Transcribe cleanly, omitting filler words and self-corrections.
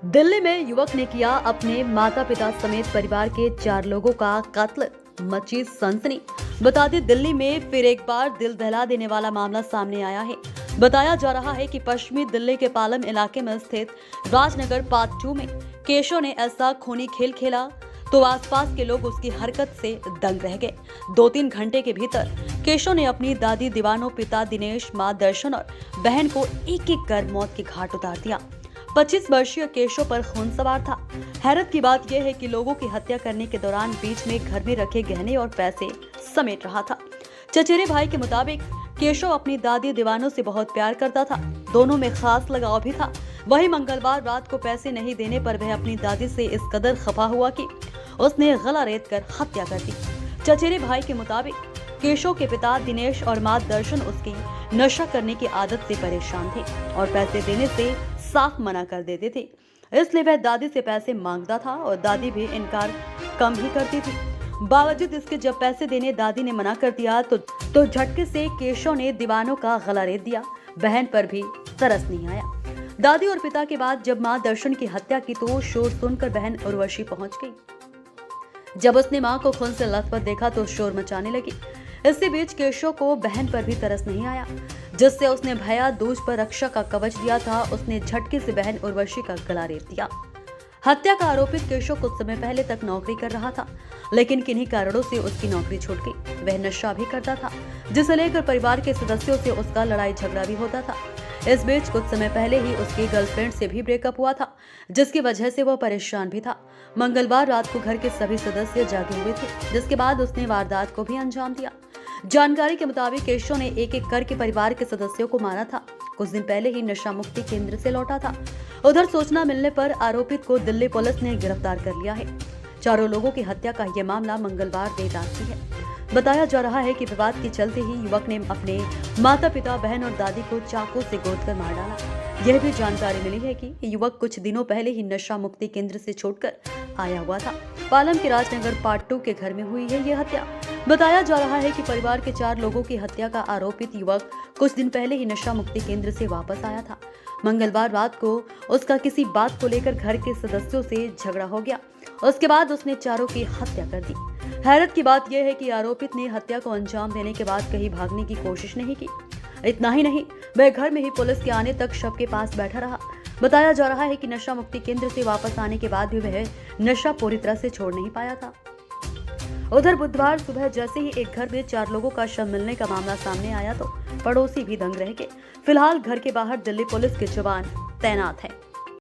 दिल्ली में युवक ने किया अपने माता पिता समेत परिवार के 4 लोगों का कत्ल, मची सनसनी। बता दें, दिल्ली में फिर एक बार दिल दहला देने वाला मामला सामने आया है। बताया जा रहा है कि पश्चिमी दिल्ली के पालम इलाके में स्थित राजनगर पार्ट 2 में केशव ने ऐसा खूनी खेल खेला तो आसपास के लोग उसकी हरकत से दंग रह गए। 2-3 घंटे के भीतर केशव ने अपनी दादी दीवानो, पिता दिनेश, मां दर्शन और बहन को एक-एक कर मौत के घाट उतार दिया। 25 वर्षीय केशव पर खून सवार था। हैरत की बात यह है कि लोगों की हत्या करने के दौरान बीच में घर में रखे गहने और पैसे समेट रहा था। चचेरे भाई के मुताबिक केशव अपनी दादी दीवानों से बहुत प्यार करता था, दोनों में खास लगाव भी था। वहीं मंगलवार रात को पैसे नहीं देने पर वह अपनी दादी से इस कदर खफा हुआ कि उसने गला रेत कर हत्या कर दी। चचेरे भाई के मुताबिक केशव के पिता दिनेश और मां दर्शन उसकी नशा करने की आदत से परेशान थे और पैसे देने से साफ मना कर देते थे, इसलिए वह दादी से पैसे मांगता था और दादी भी इनकार कम ही करती थी। बावजूद इसके जब पैसे देने दादी ने मना कर दिया तो झटके से केशव ने दीवानों का गला रेत दिया। बहन पर भी तरस नहीं आया। दादी और पिता के बाद जब मां दर्शन की हत्या की तो शोर सुनकर बहन उर्वशी पहुंच गई। जब उसने मां को खून से लथपथ देखा तो शोर मचाने लगी। इसी बीच केशव को बहन पर भी तरस नहीं आया, जिससे उसने भैया दूज पर रक्षा का कवच दिया था। उसने झटके से बहन उर्वशी का गला रेत दिया। हत्या का आरोपित केशव कुछ समय पहले तक नौकरी कर रहा था, लेकिन किन्हीं कारणों से उसकी नौकरी छूट गई। वह नशा भी करता था, जिसे लेकर परिवार के सदस्यों से उसका लड़ाई झगड़ा भी होता था। इस बीच कुछ समय पहले ही उसकी गर्लफ्रेंड से भी ब्रेकअप हुआ था, जिसकी वजह से वह परेशान भी था। मंगलवार रात को घर के सभी सदस्य जागे हुए थे, जिसके बाद उसने वारदात को भी अंजाम दिया। जानकारी के मुताबिक केशव ने एक-एक करके परिवार के सदस्यों को मारा था। कुछ दिन पहले ही नशा मुक्ति केंद्र से लौटा था। उधर सूचना मिलने पर आरोपित को दिल्ली पुलिस ने गिरफ्तार कर लिया है। चारों लोगों की हत्या का यह मामला मंगलवार देर रात की है। बताया जा रहा है कि विवाद के चलते ही युवक ने अपने माता पिता, बहन और दादी को चाकू से गोदकर मार डाला। यह भी जानकारी मिली है कि युवक कुछ दिनों पहले ही नशा मुक्ति केंद्र से छोड़कर आया हुआ था। पालम के राजनगर पार्ट 2 के घर में हुई है यह हत्या। बताया जा रहा है कि परिवार के 4 लोगों की हत्या का आरोपित युवक कुछ दिन पहले ही नशा मुक्ति केंद्र से वापस आया था। मंगलवार रात को उसका किसी बात को लेकर घर के सदस्यों से झगड़ा हो गया। उसके बाद उसने चारों की हत्या कर दी। हैरत की बात यह है कि आरोपित ने हत्या को अंजाम देने के बाद कहीं भागने की कोशिश नहीं की। इतना ही नहीं, वह घर में ही पुलिस के आने तक शव के पास बैठा रहा। बताया जा रहा है कि नशा मुक्ति केंद्र से वापस आने के बाद भी वह नशा पूरी तरह से छोड़ नहीं पाया था। उधर बुधवार सुबह जैसे ही एक घर में 4 लोगों का शव मिलने का मामला सामने आया तो पड़ोसी भी दंग रह गए। फिलहाल घर के बाहर दिल्ली पुलिस के जवान तैनात हैं।